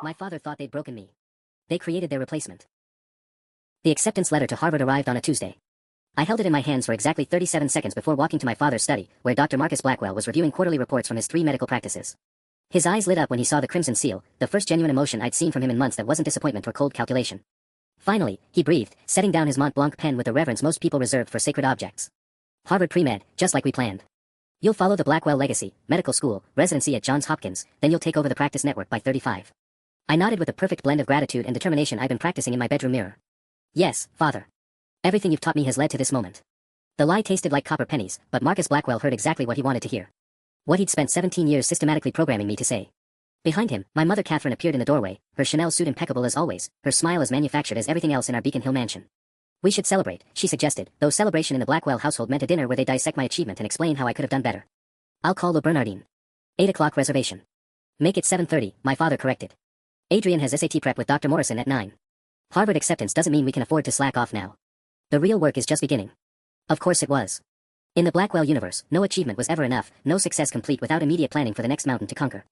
My father thought they'd broken me. They created their replacement. The acceptance letter to Harvard arrived on a Tuesday. I held it in my hands for exactly 37 seconds before walking to my father's study, where Dr. Marcus Blackwell was reviewing quarterly reports from his 3 medical practices. His eyes lit up when he saw the crimson seal, the first genuine emotion I'd seen from him in months that wasn't disappointment or cold calculation. Finally, he breathed, setting down his Mont Blanc pen with the reverence most people reserve for sacred objects. Harvard pre-med, just like we planned. You'll follow the Blackwell legacy, medical school, residency at Johns Hopkins, then you'll take over the practice network by 35. I nodded with the perfect blend of gratitude and determination I'd been practicing in my bedroom mirror. Yes, father. Everything you've taught me has led to this moment. The lie tasted like copper pennies, but Marcus Blackwell heard exactly what he wanted to hear. What he'd spent 17 years systematically programming me to say. Behind him, my mother Catherine appeared in the doorway, her Chanel suit impeccable as always, her smile as manufactured as everything else in our Beacon Hill mansion. We should celebrate, she suggested, though celebration in the Blackwell household meant a dinner where they dissect my achievement and explain how I could have done better. I'll call Le Bernardine. 8 o'clock reservation. Make it 7:30, my father corrected. Adrian has SAT prep with Dr. Morrison at 9. Harvard acceptance doesn't mean we can afford to slack off now. The real work is just beginning. Of course it was. In the Blackwell universe, no achievement was ever enough, no success complete without immediate planning for the next mountain to conquer.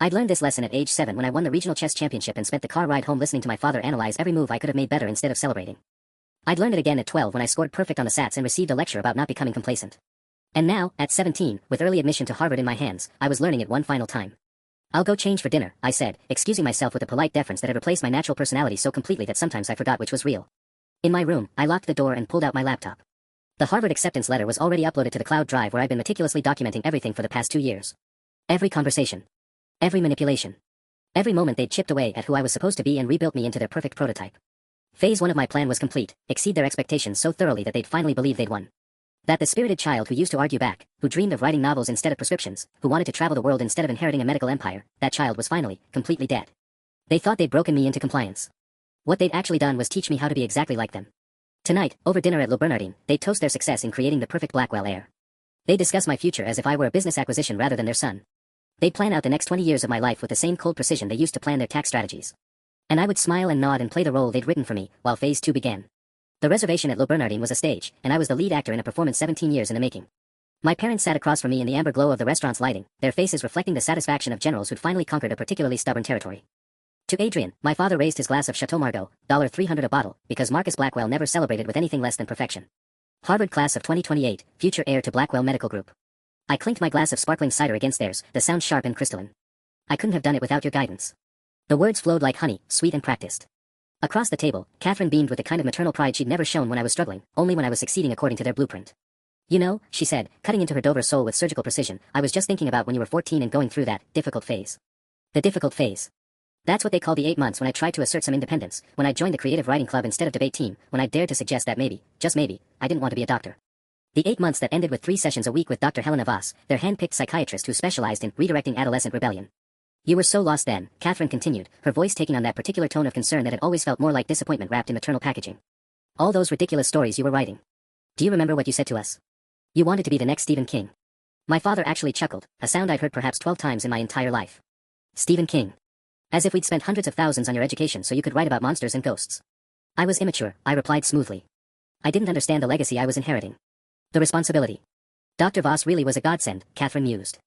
I'd learned this lesson at age 7 when I won the regional chess championship and spent the car ride home listening to my father analyze every move I could have made better instead of celebrating. I'd learned it again at 12 when I scored perfect on the SATs and received a lecture about not becoming complacent. And now, at 17, with early admission to Harvard in my hands, I was learning it one final time. I'll go change for dinner, I said, excusing myself with a polite deference that had replaced my natural personality so completely that sometimes I forgot which was real. In my room, I locked the door and pulled out my laptop. The Harvard acceptance letter was already uploaded to the cloud drive where I'd been meticulously documenting everything for the past 2 years. Every conversation. Every manipulation. Every moment they'd chipped away at who I was supposed to be and rebuilt me into their perfect prototype. Phase 1 of my plan was complete, exceed their expectations so thoroughly that they'd finally believe they'd won. That the spirited child who used to argue back, who dreamed of writing novels instead of prescriptions, who wanted to travel the world instead of inheriting a medical empire, that child was finally, completely dead. They thought they'd broken me into compliance. What they'd actually done was teach me how to be exactly like them. Tonight, over dinner at Le Bernardine, they'd toast their success in creating the perfect Blackwell heir. They'd discuss my future as if I were a business acquisition rather than their son. They'd plan out the next 20 years of my life with the same cold precision they used to plan their tax strategies. And I would smile and nod and play the role they'd written for me, while Phase 2 began. The reservation at Le Bernardine was a stage, and I was the lead actor in a performance 17 years in the making. My parents sat across from me in the amber glow of the restaurant's lighting, their faces reflecting the satisfaction of generals who'd finally conquered a particularly stubborn territory. To Adrian, my father raised his glass of Chateau Margaux, $300 a bottle, because Marcus Blackwell never celebrated with anything less than perfection. Harvard class of 2028, future heir to Blackwell Medical Group. I clinked my glass of sparkling cider against theirs, the sound sharp and crystalline. I couldn't have done it without your guidance. The words flowed like honey, sweet and practiced. Across the table, Catherine beamed with the kind of maternal pride she'd never shown when I was struggling, only when I was succeeding according to their blueprint. You know, she said, cutting into her Dover soul with surgical precision, I was just thinking about when you were 14 and going through that difficult phase. The difficult phase. That's what they call the 8 months when I tried to assert some independence, when I joined the creative writing club instead of debate team, when I dared to suggest that maybe, just maybe, I didn't want to be a doctor. The 8 months that ended with 3 sessions a week with Dr. Helena Voss, their hand-picked psychiatrist who specialized in redirecting adolescent rebellion. You were so lost then, Catherine continued, her voice taking on that particular tone of concern that had always felt more like disappointment wrapped in maternal packaging. All those ridiculous stories you were writing. Do you remember what you said to us? You wanted to be the next Stephen King. My father actually chuckled, a sound I'd heard perhaps 12 times in my entire life. Stephen King. As if we'd spent hundreds of thousands on your education so you could write about monsters and ghosts. I was immature, I replied smoothly. I didn't understand the legacy I was inheriting. The responsibility. Dr. Voss really was a godsend, Catherine mused.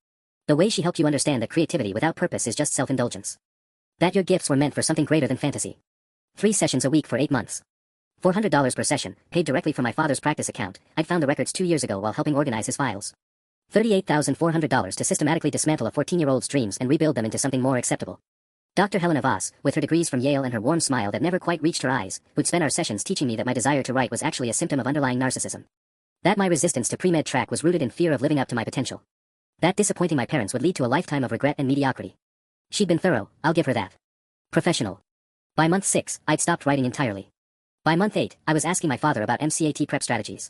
The way she helped you understand that creativity without purpose is just self-indulgence. That your gifts were meant for something greater than fantasy. 3 sessions a week for 8 months. $400 per session, paid directly from my father's practice account. I'd found the records 2 years ago while helping organize his files. $38,400 to systematically dismantle a 14-year-old's dreams and rebuild them into something more acceptable. Dr. Helena Voss, with her degrees from Yale and her warm smile that never quite reached her eyes, who'd spent our sessions teaching me that my desire to write was actually a symptom of underlying narcissism. That my resistance to pre-med track was rooted in fear of living up to my potential. That disappointing my parents would lead to a lifetime of regret and mediocrity. She'd been thorough, I'll give her that. Professional. By month 6, I'd stopped writing entirely. By month 8, I was asking my father about MCAT prep strategies.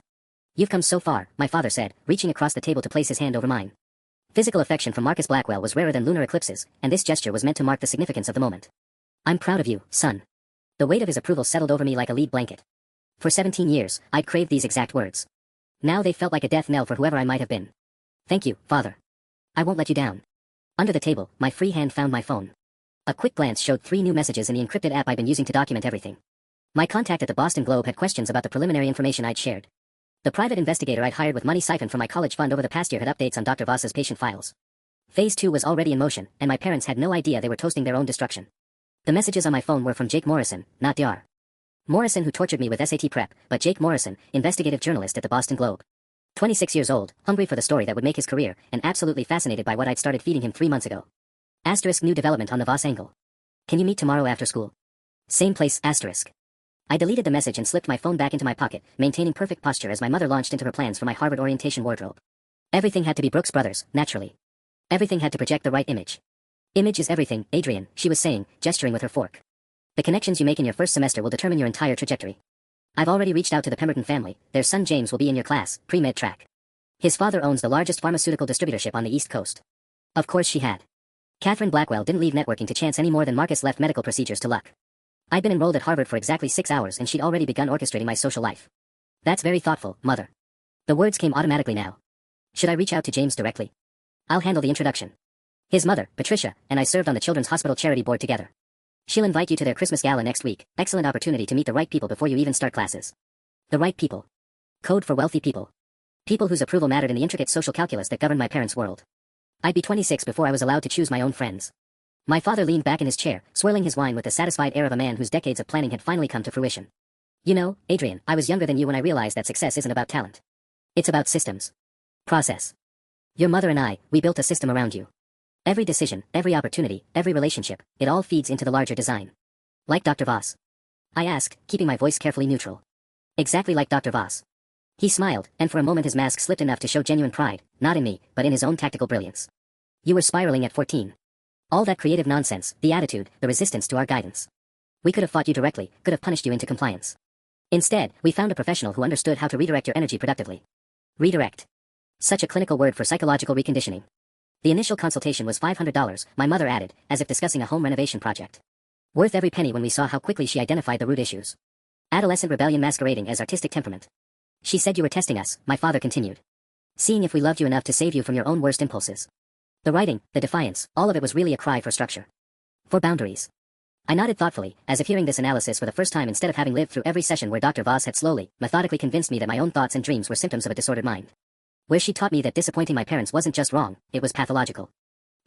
You've come so far, my father said, reaching across the table to place his hand over mine. Physical affection from Marcus Blackwell was rarer than lunar eclipses, and this gesture was meant to mark the significance of the moment. I'm proud of you, son. The weight of his approval settled over me like a lead blanket. For 17 years, I'd craved these exact words. Now they felt like a death knell for whoever I might have been. Thank you, father. I won't let you down. Under the table, my free hand found my phone. A quick glance showed 3 new messages in the encrypted app I'd been using to document everything. My contact at the Boston Globe had questions about the preliminary information I'd shared. The private investigator I'd hired with money siphoned from my college fund over the past year had updates on Dr. Voss's patient files. Phase 2 was already in motion, and my parents had no idea they were toasting their own destruction. The messages on my phone were from Jake Morrison, not Dr. Morrison, who tortured me with SAT prep, but Jake Morrison, investigative journalist at the Boston Globe. 26 years old, hungry for the story that would make his career, and absolutely fascinated by what I'd started feeding him 3 months ago. Asterisk new development on the Voss angle. Can you meet tomorrow after school? Same place, asterisk. I deleted the message and slipped my phone back into my pocket, maintaining perfect posture as my mother launched into her plans for my Harvard orientation wardrobe. Everything had to be Brooks Brothers, naturally. Everything had to project the right image. Image is everything, Adrian, she was saying, gesturing with her fork. The connections you make in your first semester will determine your entire trajectory. I've already reached out to the Pemberton family. Their son James will be in your class, pre-med track. His father owns the largest pharmaceutical distributorship on the East Coast. Of course she had. Catherine Blackwell didn't leave networking to chance any more than Marcus left medical procedures to luck. I'd been enrolled at Harvard for exactly 6 hours and she'd already begun orchestrating my social life. That's very thoughtful, mother. The words came automatically now. Should I reach out to James directly? I'll handle the introduction. His mother, Patricia, and I served on the Children's Hospital Charity Board together. She'll invite you to their Christmas gala next week. Excellent opportunity to meet the right people before you even start classes. The right people. Code for wealthy people. People whose approval mattered in the intricate social calculus that governed my parents' world. I'd be 26 before I was allowed to choose my own friends. My father leaned back in his chair, swirling his wine with the satisfied air of a man whose decades of planning had finally come to fruition. You know, Adrian, I was younger than you when I realized that success isn't about talent. It's about systems. Process. Your mother and I, we built a system around you. Every decision, every opportunity, every relationship, it all feeds into the larger design. Like Dr. Voss? I asked, keeping my voice carefully neutral. Exactly like Dr. Voss. He smiled, and for a moment his mask slipped enough to show genuine pride, not in me, but in his own tactical brilliance. You were spiraling at 14. All that creative nonsense, the attitude, the resistance to our guidance. We could have fought you directly, could have punished you into compliance. Instead, we found a professional who understood how to redirect your energy productively. Redirect. Such a clinical word for psychological reconditioning. The initial consultation was $500, my mother added, as if discussing a home renovation project. Worth every penny when we saw how quickly she identified the root issues. Adolescent rebellion masquerading as artistic temperament. She said you were testing us, my father continued. Seeing if we loved you enough to save you from your own worst impulses. The writing, the defiance, all of it was really a cry for structure. For boundaries. I nodded thoughtfully, as if hearing this analysis for the first time instead of having lived through every session where Dr. Voss had slowly, methodically convinced me that my own thoughts and dreams were symptoms of a disordered mind. Where she taught me that disappointing my parents wasn't just wrong, it was pathological.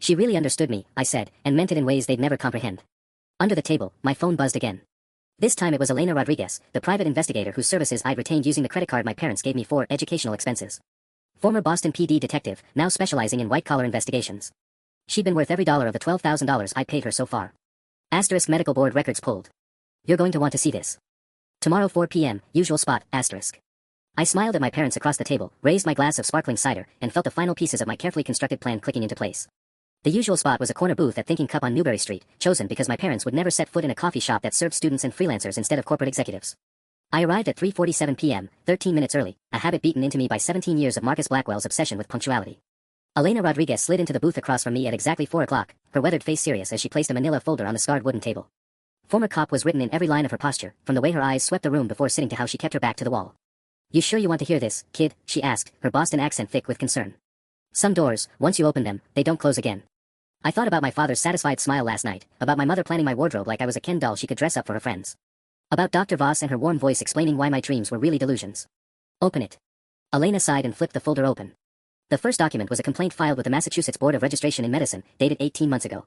She really understood me, I said, and meant it in ways they'd never comprehend. Under the table, my phone buzzed again. This time it was Elena Rodriguez, the private investigator whose services I'd retained using the credit card my parents gave me for educational expenses. Former Boston PD detective, now specializing in white-collar investigations. She'd been worth every dollar of the $12,000 I paid her so far. Asterisk medical board records pulled. You're going to want to see this. Tomorrow 4 p.m., usual spot, asterisk. I smiled at my parents across the table, raised my glass of sparkling cider, and felt the final pieces of my carefully constructed plan clicking into place. The usual spot was a corner booth at Thinking Cup on Newberry Street, chosen because my parents would never set foot in a coffee shop that served students and freelancers instead of corporate executives. I arrived at 3:47 p.m., 13 minutes early, a habit beaten into me by 17 years of Marcus Blackwell's obsession with punctuality. Elena Rodriguez slid into the booth across from me at exactly 4 o'clock, her weathered face serious as she placed a manila folder on the scarred wooden table. Former cop was written in every line of her posture, from the way her eyes swept the room before sitting to how she kept her back to the wall. You sure you want to hear this, kid? She asked, her Boston accent thick with concern. Some doors, once you open them, they don't close again. I thought about my father's satisfied smile last night, about my mother planning my wardrobe like I was a Ken doll she could dress up for her friends. About Dr. Voss and her warm voice explaining why my dreams were really delusions. Open it. Elena sighed and flipped the folder open. The first document was a complaint filed with the Massachusetts Board of Registration in Medicine, dated 18 months ago.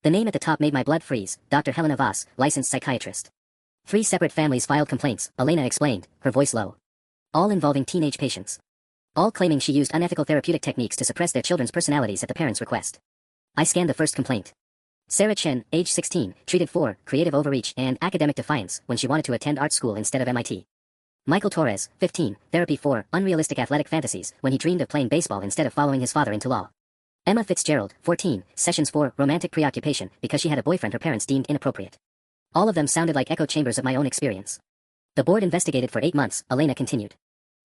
The name at the top made my blood freeze, Dr. Helena Voss, licensed psychiatrist. 3 separate families filed complaints, Elena explained, her voice low. All involving teenage patients. All claiming she used unethical therapeutic techniques to suppress their children's personalities at the parents' request. I scanned the first complaint. Sarah Chen, age 16, treated for creative overreach and academic defiance when she wanted to attend art school instead of MIT. Michael Torres, 15, therapy for unrealistic athletic fantasies when he dreamed of playing baseball instead of following his father into law. Emma Fitzgerald, 14, sessions for romantic preoccupation because she had a boyfriend her parents deemed inappropriate. All of them sounded like echo chambers of my own experience. The board investigated for 8 months, Elena continued.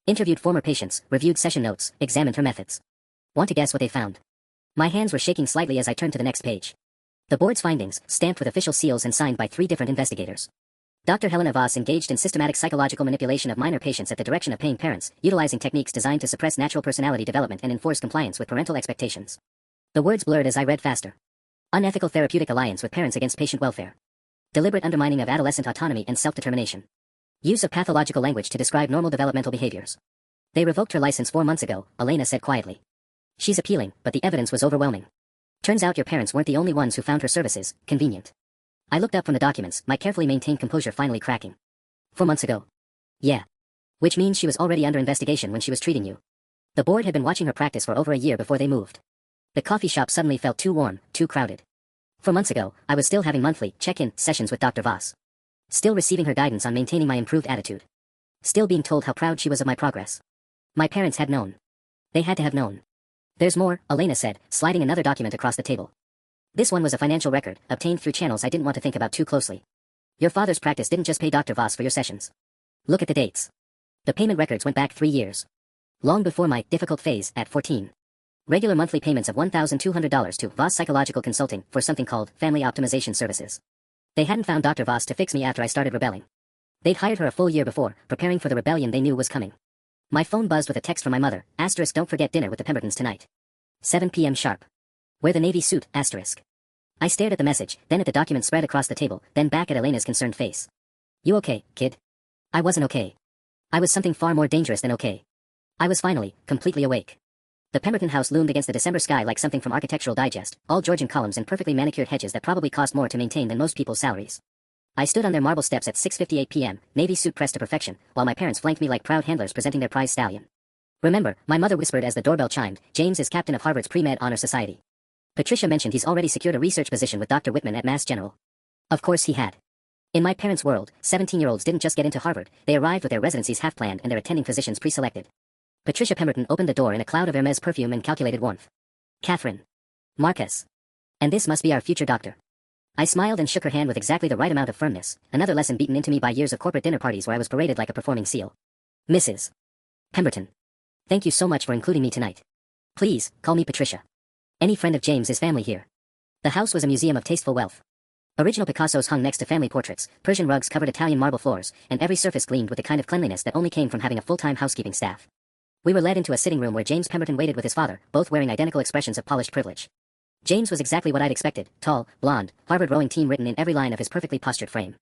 Interviewed former patients, reviewed session notes, examined her methods. Want to guess what they found? My hands were shaking slightly as I turned to the next page. The board's findings, stamped with official seals and signed by 3 different investigators. Dr. Helena Voss engaged in systematic psychological manipulation of minor patients at the direction of paying parents, utilizing techniques designed to suppress natural personality development and enforce compliance with parental expectations. The words blurred as I read faster. Unethical therapeutic alliance with parents against patient welfare. Deliberate undermining of adolescent autonomy and self-determination. Use of pathological language to describe normal developmental behaviors. They revoked her license 4 months ago, Elena said quietly. She's appealing, but the evidence was overwhelming. Turns out your parents weren't the only ones who found her services convenient. I looked up from the documents, my carefully maintained composure finally cracking. 4 months ago. Yeah. Which means she was already under investigation when she was treating you. The board had been watching her practice for over a year before they moved. The coffee shop suddenly felt too warm, too crowded. 4 months ago, I was still having monthly, check-in, sessions with Dr. Voss. Still receiving her guidance on maintaining my improved attitude. Still being told how proud she was of my progress. My parents had known. They had to have known. There's more, Elena said, sliding another document across the table. This one was a financial record, obtained through channels I didn't want to think about too closely. Your father's practice didn't just pay Dr. Voss for your sessions. Look at the dates. The payment records went back 3 years. Long before my difficult phase at 14. Regular monthly payments of $1,200 to Voss Psychological Consulting for something called Family Optimization Services. They hadn't found Dr. Voss to fix me after I started rebelling. They'd hired her a full year before, preparing for the rebellion they knew was coming. My phone buzzed with a text from my mother, * don't forget dinner with the Pembertons tonight. 7 p.m. sharp. Wear the navy suit, *. I stared at the message, then at the document spread across the table, then back at Elena's concerned face. You okay, kid? I wasn't okay. I was something far more dangerous than okay. I was finally, completely awake. The Pemberton house loomed against the December sky like something from Architectural Digest, all Georgian columns and perfectly manicured hedges that probably cost more to maintain than most people's salaries. I stood on their marble steps at 6:58 p.m., navy suit pressed to perfection, while my parents flanked me like proud handlers presenting their prize stallion. Remember, my mother whispered as the doorbell chimed, James is captain of Harvard's Pre-Med Honor Society. Patricia mentioned he's already secured a research position with Dr. Whitman at Mass General. Of course he had. In my parents' world, 17-year-olds didn't just get into Harvard, they arrived with their residencies half-planned and their attending physicians pre-selected. Patricia Pemberton opened the door in a cloud of Hermes perfume and calculated warmth. Catherine. Marcus. And this must be our future doctor. I smiled and shook her hand with exactly the right amount of firmness, another lesson beaten into me by years of corporate dinner parties where I was paraded like a performing seal. Mrs. Pemberton. Thank you so much for including me tonight. Please, call me Patricia. Any friend of James is family here. The house was a museum of tasteful wealth. Original Picassos hung next to family portraits, Persian rugs covered Italian marble floors, and every surface gleamed with the kind of cleanliness that only came from having a full-time housekeeping staff. We were led into a sitting room where James Pemberton waited with his father, both wearing identical expressions of polished privilege. James was exactly what I'd expected, tall, blonde, Harvard rowing team written in every line of his perfectly postured frame.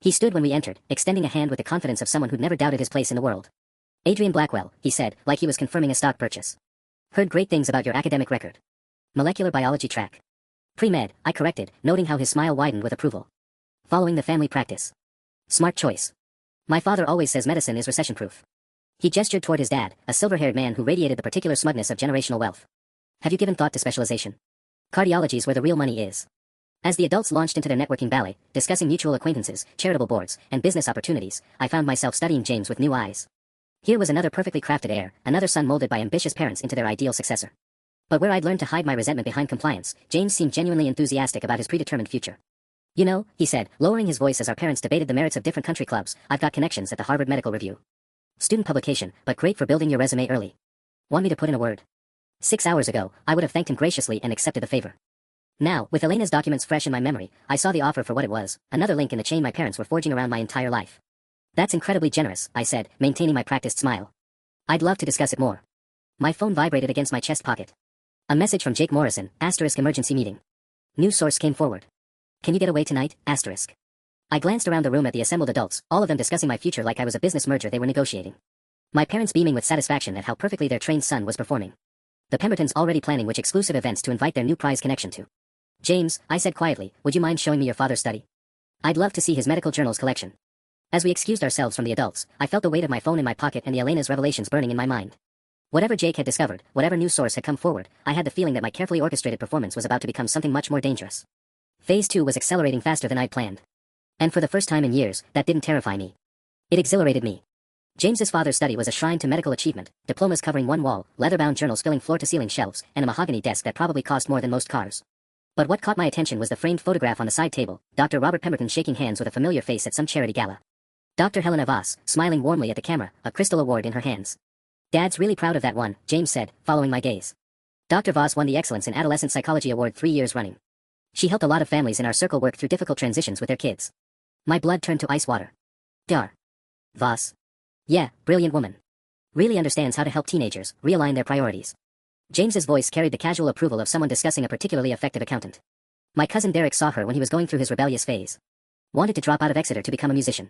He stood when we entered, extending a hand with the confidence of someone who'd never doubted his place in the world. Adrian Blackwell, he said, like he was confirming a stock purchase. Heard great things about your academic record. Molecular biology track. Pre-med, I corrected, noting how his smile widened with approval. Following the family practice. Smart choice. My father always says medicine is recession-proof. He gestured toward his dad, a silver-haired man who radiated the particular smugness of generational wealth. Have you given thought to specialization? Cardiology's where the real money is. As the adults launched into their networking ballet, discussing mutual acquaintances, charitable boards, and business opportunities, I found myself studying James with new eyes. Here was another perfectly crafted heir, another son molded by ambitious parents into their ideal successor. But where I'd learned to hide my resentment behind compliance, James seemed genuinely enthusiastic about his predetermined future. You know, he said, lowering his voice as our parents debated the merits of different country clubs, I've got connections at the Harvard Medical Review. Student publication, but great for building your resume early. Want me to put in a word? 6 hours ago, I would have thanked him graciously and accepted the favor. Now, with Elena's documents fresh in my memory, I saw the offer for what it was, another link in the chain my parents were forging around my entire life. That's incredibly generous, I said, maintaining my practiced smile. I'd love to discuss it more. My phone vibrated against my chest pocket. A message from Jake Morrison, * emergency meeting. News source came forward. Can you get away tonight, *. I glanced around the room at the assembled adults, all of them discussing my future like I was a business merger they were negotiating. My parents beaming with satisfaction at how perfectly their trained son was performing. The Pembertons already planning which exclusive events to invite their new prize connection to. James, I said quietly, would you mind showing me your father's study? I'd love to see his medical journals collection. As we excused ourselves from the adults, I felt the weight of my phone in my pocket and the Elena's revelations burning in my mind. Whatever Jake had discovered, whatever news source had come forward, I had the feeling that my carefully orchestrated performance was about to become something much more dangerous. Phase 2 was accelerating faster than I'd planned. And for the first time in years, that didn't terrify me. It exhilarated me. James's father's study was a shrine to medical achievement, diplomas covering one wall, leather-bound journals filling floor-to-ceiling shelves, and a mahogany desk that probably cost more than most cars. But what caught my attention was the framed photograph on the side table, Dr. Robert Pemberton shaking hands with a familiar face at some charity gala. Dr. Helena Voss, smiling warmly at the camera, a crystal award in her hands. Dad's really proud of that one, James said, following my gaze. Dr. Voss won the Excellence in Adolescent Psychology Award 3 years running. She helped a lot of families in our circle work through difficult transitions with their kids. My blood turned to ice water. Dar. Voss. Yeah, brilliant woman. Really understands how to help teenagers realign their priorities. James's voice carried the casual approval of someone discussing a particularly effective accountant. My cousin Derek saw her when he was going through his rebellious phase. Wanted to drop out of Exeter to become a musician.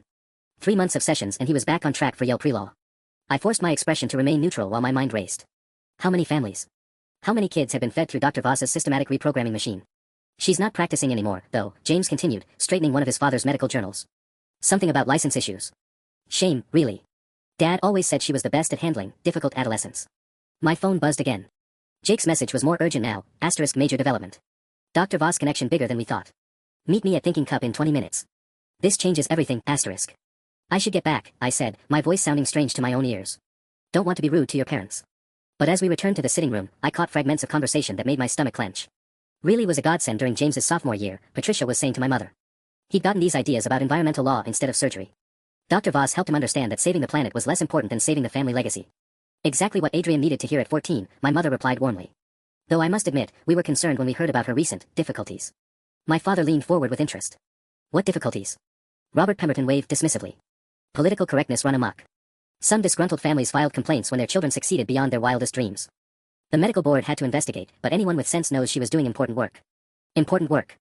3 months of sessions and he was back on track for Yale pre-law. I forced my expression to remain neutral while my mind raced. How many families? How many kids had been fed through Dr. Voss's systematic reprogramming machine? She's not practicing anymore, though, James continued, straightening one of his father's medical journals. Something about license issues. Shame, really. Dad always said she was the best at handling difficult adolescents. My phone buzzed again. Jake's message was more urgent now, major development. Dr. Voss connection bigger than we thought. Meet me at Thinking Cup in 20 minutes. This changes everything, I should get back, I said, my voice sounding strange to my own ears. Don't want to be rude to your parents. But as we returned to the sitting room, I caught fragments of conversation that made my stomach clench. Really was a godsend during James's sophomore year, Patricia was saying to my mother. He'd gotten these ideas about environmental law instead of surgery. Dr. Voss helped him understand that saving the planet was less important than saving the family legacy. Exactly what Adrian needed to hear at 14, my mother replied warmly. Though I must admit, we were concerned when we heard about her recent difficulties. My father leaned forward with interest. What difficulties? Robert Pemberton waved dismissively. Political correctness run amok. Some disgruntled families filed complaints when their children succeeded beyond their wildest dreams. The medical board had to investigate, but anyone with sense knows she was doing important work. Important work.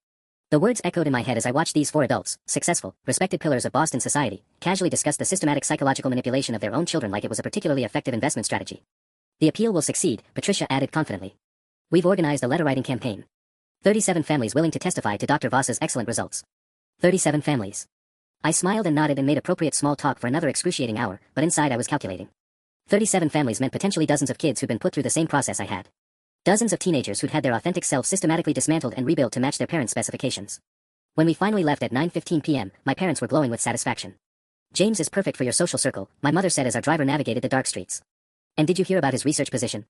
The words echoed in my head as I watched these four adults, successful, respected pillars of Boston society, casually discuss the systematic psychological manipulation of their own children like it was a particularly effective investment strategy. The appeal will succeed, Patricia added confidently. We've organized a letter-writing campaign. 37 families willing to testify to Dr. Voss's excellent results. 37 families. I smiled and nodded and made appropriate small talk for another excruciating hour, but inside I was calculating. 37 families meant potentially dozens of kids who'd been put through the same process I had. Dozens of teenagers who'd had their authentic selves systematically dismantled and rebuilt to match their parents' specifications. When we finally left at 9:15 p.m., my parents were glowing with satisfaction. James is perfect for your social circle, my mother said as our driver navigated the dark streets. And did you hear about his research position?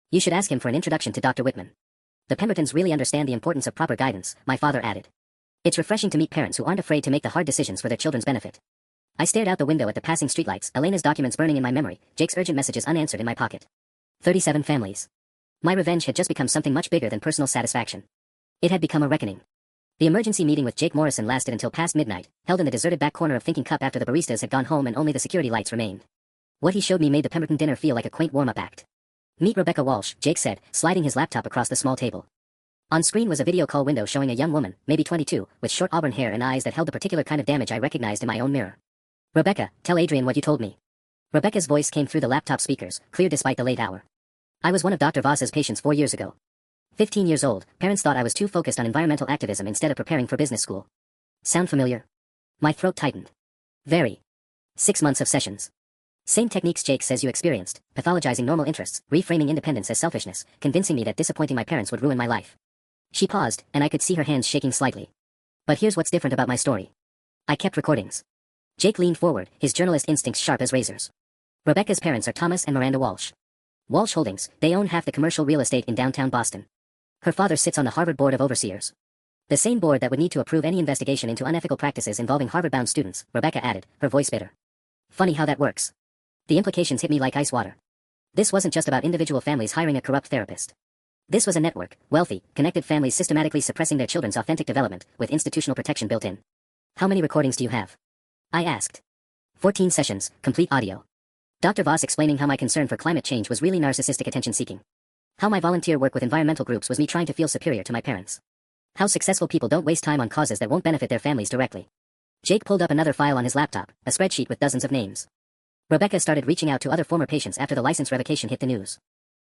You should ask him for an introduction to Dr. Whitman. The Pembertons really understand the importance of proper guidance, my father added. It's refreshing to meet parents who aren't afraid to make the hard decisions for their children's benefit. I stared out the window at the passing streetlights, Elena's documents burning in my memory, Jake's urgent messages unanswered in my pocket. 37 families. My revenge had just become something much bigger than personal satisfaction. It had become a reckoning. The emergency meeting with Jake Morrison lasted until past midnight, held in the deserted back corner of Thinking Cup after the baristas had gone home and only the security lights remained. What he showed me made the Pemberton dinner feel like a quaint warm-up act. Meet Rebecca Walsh, Jake said, sliding his laptop across the small table. On screen was a video call window showing a young woman, maybe 22, with short auburn hair and eyes that held the particular kind of damage I recognized in my own mirror. Rebecca, tell Adrian what you told me. Rebecca's voice came through the laptop speakers, clear despite the late hour. I was one of Dr. Voss's patients 4 years ago. 15 years old, parents thought I was too focused on environmental activism instead of preparing for business school. Sound familiar? My throat tightened. Very. 6 months of sessions. Same techniques Jake says you experienced, pathologizing normal interests, reframing independence as selfishness, convincing me that disappointing my parents would ruin my life. She paused, and I could see her hands shaking slightly. But here's what's different about my story. I kept recordings. Jake leaned forward, his journalist instincts sharp as razors. Rebecca's parents are Thomas and Miranda Walsh. Walsh Holdings, they own half the commercial real estate in downtown Boston. Her father sits on the Harvard Board of Overseers. The same board that would need to approve any investigation into unethical practices involving Harvard-bound students, Rebecca added, her voice bitter. Funny how that works. The implications hit me like ice water. This wasn't just about individual families hiring a corrupt therapist. This was a network, wealthy, connected families systematically suppressing their children's authentic development, with institutional protection built in. How many recordings do you have? I asked. 14 sessions, complete audio. Dr. Voss explaining how my concern for climate change was really narcissistic attention-seeking. How my volunteer work with environmental groups was me trying to feel superior to my parents. How successful people don't waste time on causes that won't benefit their families directly. Jake pulled up another file on his laptop, a spreadsheet with dozens of names. Rebecca started reaching out to other former patients after the license revocation hit the news.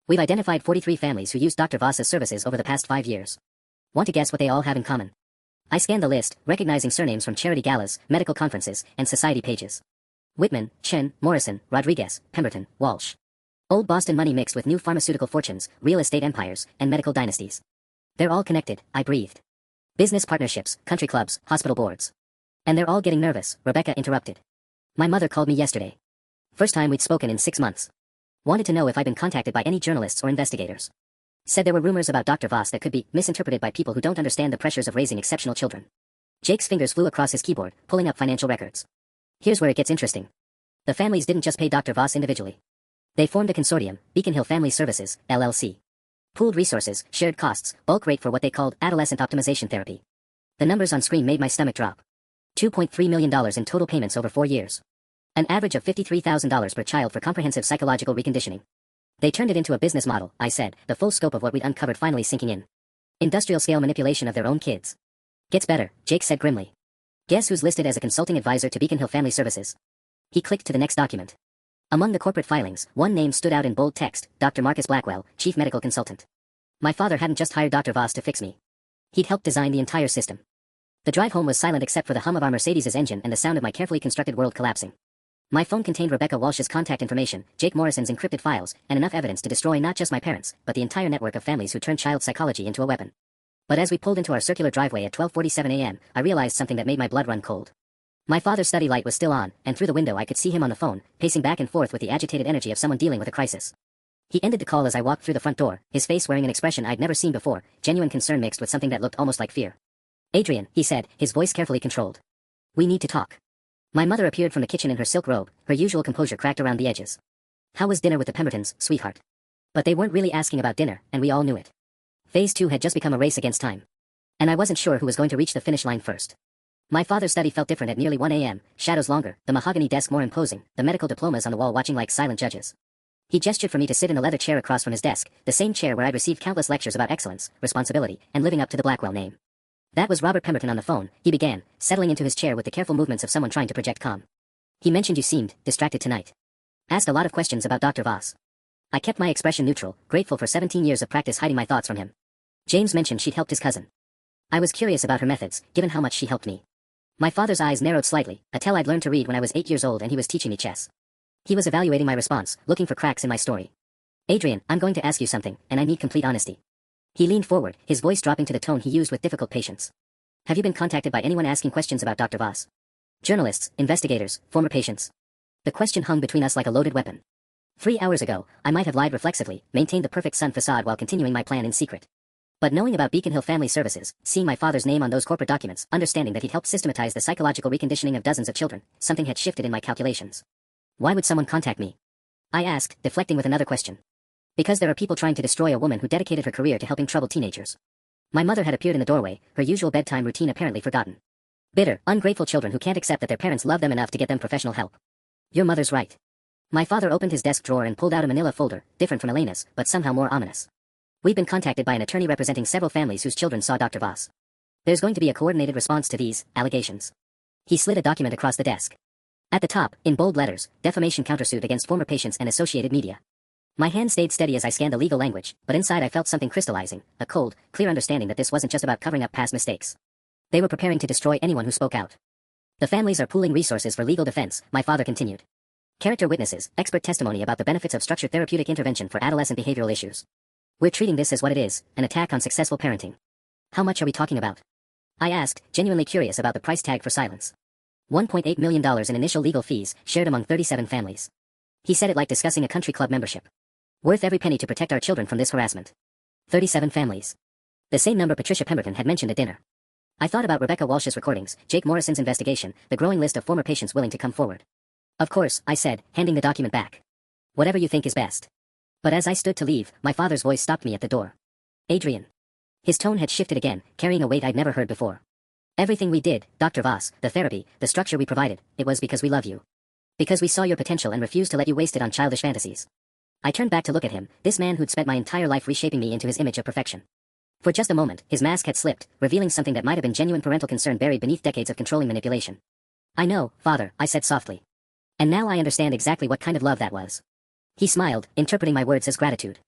We've identified 43 families who used Dr. Voss's services over the past 5 years. Want to guess what they all have in common? I scanned the list, recognizing surnames from charity galas, medical conferences, and society pages. Whitman, Chen, Morrison, Rodriguez, Pemberton, Walsh. Old Boston money mixed with new pharmaceutical fortunes, real estate empires, and medical dynasties. They're all connected, I breathed. Business partnerships, country clubs, hospital boards. And they're all getting nervous, Rebecca interrupted. My mother called me yesterday. First time we'd spoken in 6 months. Wanted to know if I'd been contacted by any journalists or investigators. Said there were rumors about Dr. Voss that could be misinterpreted by people who don't understand the pressures of raising exceptional children. Jake's fingers flew across his keyboard, pulling up financial records. Here's where it gets interesting. The families didn't just pay Dr. Voss individually. They formed a consortium, Beacon Hill Family Services, LLC. Pooled resources, shared costs, bulk rate for what they called adolescent optimization therapy. The numbers on screen made my stomach drop. $2.3 million in total payments over 4 years. An average of $53,000 per child for comprehensive psychological reconditioning. They turned it into a business model, I said, the full scope of what we'd uncovered finally sinking in. Industrial scale manipulation of their own kids. Gets better, Jake said grimly. Guess who's listed as a consulting advisor to Beacon Hill Family Services? He clicked to the next document. Among the corporate filings, one name stood out in bold text, Dr. Marcus Blackwell, Chief Medical Consultant. My father hadn't just hired Dr. Voss to fix me. He'd helped design the entire system. The drive home was silent except for the hum of our Mercedes' engine and the sound of my carefully constructed world collapsing. My phone contained Rebecca Walsh's contact information, Jake Morrison's encrypted files, and enough evidence to destroy not just my parents, but the entire network of families who turned child psychology into a weapon. But as we pulled into our circular driveway at 12:47 a.m., I realized something that made my blood run cold. My father's study light was still on, and through the window I could see him on the phone, pacing back and forth with the agitated energy of someone dealing with a crisis. He ended the call as I walked through the front door, his face wearing an expression I'd never seen before, genuine concern mixed with something that looked almost like fear. "Adrian," he said, his voice carefully controlled. "We need to talk." My mother appeared from the kitchen in her silk robe, her usual composure cracked around the edges. "How was dinner with the Pembertons, sweetheart?" But they weren't really asking about dinner, and we all knew it. Phase 2 had just become a race against time. And I wasn't sure who was going to reach the finish line first. My father's study felt different at nearly 1 a.m., shadows longer, the mahogany desk more imposing, the medical diplomas on the wall watching like silent judges. He gestured for me to sit in the leather chair across from his desk, the same chair where I'd received countless lectures about excellence, responsibility, and living up to the Blackwell name. "That was Robert Pemberton on the phone," he began, settling into his chair with the careful movements of someone trying to project calm. "He mentioned you seemed distracted tonight. Asked a lot of questions about Dr. Voss." I kept my expression neutral, grateful for 17 years of practice hiding my thoughts from him. "James mentioned she'd helped his cousin." I was curious about her methods, given how much she helped me. My father's eyes narrowed slightly, a tell I'd learned to read when I was 8 years old and he was teaching me chess. He was evaluating my response, looking for cracks in my story. "Adrian, I'm going to ask you something, and I need complete honesty." He leaned forward, his voice dropping to the tone he used with difficult patience. "Have you been contacted by anyone asking questions about Dr. Voss? Journalists, investigators, former patients?" The question hung between us like a loaded weapon. 3 hours ago, I might have lied reflexively, maintained the perfect son facade while continuing my plan in secret. But knowing about Beacon Hill Family Services, seeing my father's name on those corporate documents, understanding that he'd helped systematize the psychological reconditioning of dozens of children, something had shifted in my calculations. "Why would someone contact me?" I asked, deflecting with another question. "Because there are people trying to destroy a woman who dedicated her career to helping troubled teenagers." My mother had appeared in the doorway, her usual bedtime routine apparently forgotten. "Bitter, ungrateful children who can't accept that their parents love them enough to get them professional help." "Your mother's right." My father opened his desk drawer and pulled out a manila folder, different from Elena's, but somehow more ominous. "We've been contacted by an attorney representing several families whose children saw Dr. Voss. There's going to be a coordinated response to these allegations." He slid a document across the desk. At the top, in bold letters, defamation countersuit against former patients and associated media. My hand stayed steady as I scanned the legal language, but inside I felt something crystallizing, a cold, clear understanding that this wasn't just about covering up past mistakes. They were preparing to destroy anyone who spoke out. "The families are pooling resources for legal defense," my father continued. "Character witnesses, expert testimony about the benefits of structured therapeutic intervention for adolescent behavioral issues. We're treating this as what it is, an attack on successful parenting." "How much are we talking about?" I asked, genuinely curious about the price tag for silence. $1.8 million in initial legal fees, shared among 37 families. He said it like discussing a country club membership. "Worth every penny to protect our children from this harassment." 37 families. The same number Patricia Pemberton had mentioned at dinner. I thought about Rebecca Walsh's recordings, Jake Morrison's investigation, the growing list of former patients willing to come forward. "Of course," I said, handing the document back. "Whatever you think is best." But as I stood to leave, my father's voice stopped me at the door. "Adrian." His tone had shifted again, carrying a weight I'd never heard before. "Everything we did, Dr. Voss, the therapy, the structure we provided, it was because we love you. Because we saw your potential and refused to let you waste it on childish fantasies." I turned back to look at him, this man who'd spent my entire life reshaping me into his image of perfection. For just a moment, his mask had slipped, revealing something that might have been genuine parental concern buried beneath decades of controlling manipulation. "I know, Father," I said softly. "And now I understand exactly what kind of love that was." He smiled, interpreting my words as gratitude.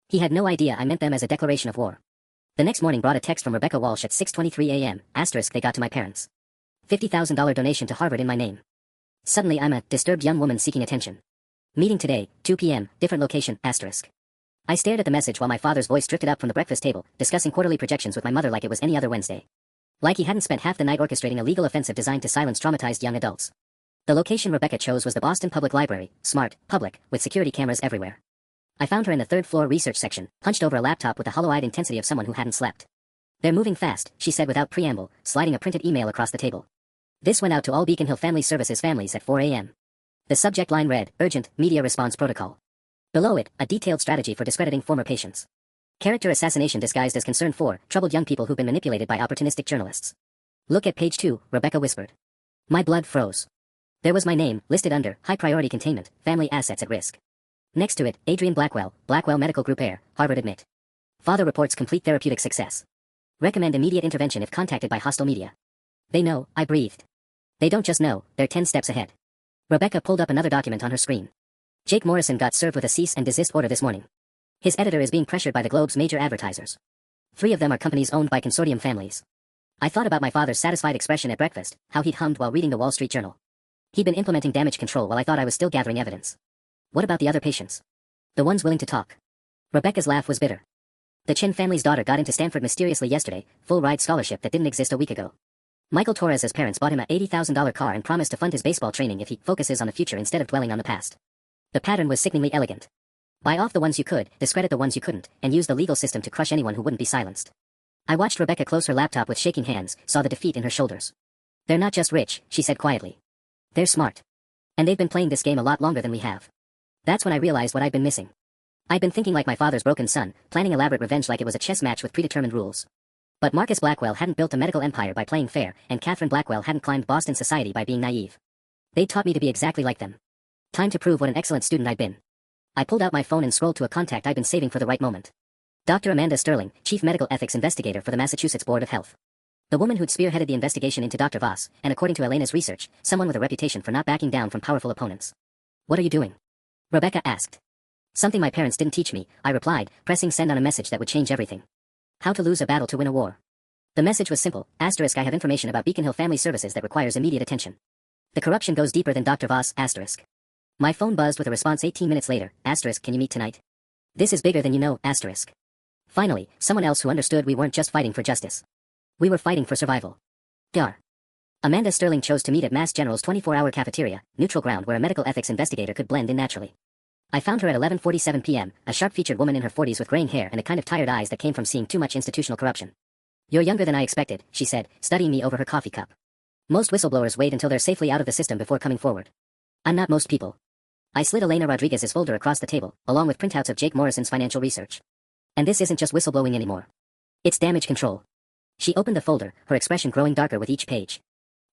He had no idea I meant them as a declaration of war. The next morning brought a text from Rebecca Walsh at 6:23 a.m., asterisk they got to my parents. $50,000 donation to Harvard in my name. Suddenly I'm a disturbed young woman seeking attention. Meeting today, 2 p.m., different location, asterisk. I stared at the message while my father's voice drifted up from the breakfast table, discussing quarterly projections with my mother like it was any other Wednesday. Like he hadn't spent half the night orchestrating a legal offensive designed to silence traumatized young adults. The location Rebecca chose was the Boston Public Library, smart, public, with security cameras everywhere. I found her in the third-floor research section, hunched over a laptop with the hollow-eyed intensity of someone who hadn't slept. "They're moving fast," she said without preamble, sliding a printed email across the table. This went out to all Beacon Hill Family Services families at 4 a.m. The subject line read, "Urgent, Media Response Protocol." Below it, a detailed strategy for discrediting former patients. Character assassination disguised as concern for troubled young people who've been manipulated by opportunistic journalists. "Look at page 2, Rebecca whispered. My blood froze. There was my name, listed under, high priority containment, family assets at risk. Next to it, Adrian Blackwell, Blackwell Medical Group Air, Harvard admit. Father reports complete therapeutic success. Recommend immediate intervention if contacted by hostile media. They know, I breathed. They don't just know, they're 10 steps ahead. Rebecca pulled up another document on her screen. Jake Morrison got served with a cease and desist order this morning. His editor is being pressured by the Globe's major advertisers. 3 of them are companies owned by consortium families. I thought about my father's satisfied expression at breakfast, how he'd hummed while reading the Wall Street Journal. He'd been implementing damage control while I thought I was still gathering evidence. What about the other patients? The ones willing to talk? Rebecca's laugh was bitter. The Chen family's daughter got into Stanford mysteriously yesterday, full-ride scholarship that didn't exist a week ago. Michael Torres's parents bought him a $80,000 car and promised to fund his baseball training if he focuses on the future instead of dwelling on the past. The pattern was sickeningly elegant. Buy off the ones you could, discredit the ones you couldn't, and use the legal system to crush anyone who wouldn't be silenced. I watched Rebecca close her laptop with shaking hands, saw the defeat in her shoulders. They're not just rich, she said quietly. They're smart. And they've been playing this game a lot longer than we have. That's when I realized what I'd been missing. I'd been thinking like my father's broken son, planning elaborate revenge like it was a chess match with predetermined rules. But Marcus Blackwell hadn't built a medical empire by playing fair, and Catherine Blackwell hadn't climbed Boston society by being naive. They'd taught me to be exactly like them. Time to prove what an excellent student I'd been. I pulled out my phone and scrolled to a contact I'd been saving for the right moment. Dr. Amanda Sterling, Chief Medical Ethics Investigator for the Massachusetts Board of Health. The woman who'd spearheaded the investigation into Dr. Voss, and according to Elena's research, someone with a reputation for not backing down from powerful opponents. What are you doing? Rebecca asked. Something my parents didn't teach me, I replied, pressing send on a message that would change everything. How to lose a battle to win a war. The message was simple, *, I have information about Beacon Hill Family Services that requires immediate attention. The corruption goes deeper than Dr. Voss, *. My phone buzzed with a response 18 minutes later, *, can you meet tonight? This is bigger than you know, *. Finally, someone else who understood we weren't just fighting for justice. We were fighting for survival. Dar. Amanda Sterling chose to meet at Mass General's 24-hour cafeteria, neutral ground where a medical ethics investigator could blend in naturally. I found her at 11:47 p.m., a sharp-featured woman in her 40s with graying hair and a kind of tired eyes that came from seeing too much institutional corruption. You're younger than I expected, she said, studying me over her coffee cup. Most whistleblowers wait until they're safely out of the system before coming forward. I'm not most people. I slid Elena Rodriguez's folder across the table, along with printouts of Jake Morrison's financial research. And this isn't just whistleblowing anymore. It's damage control. She opened the folder, her expression growing darker with each page.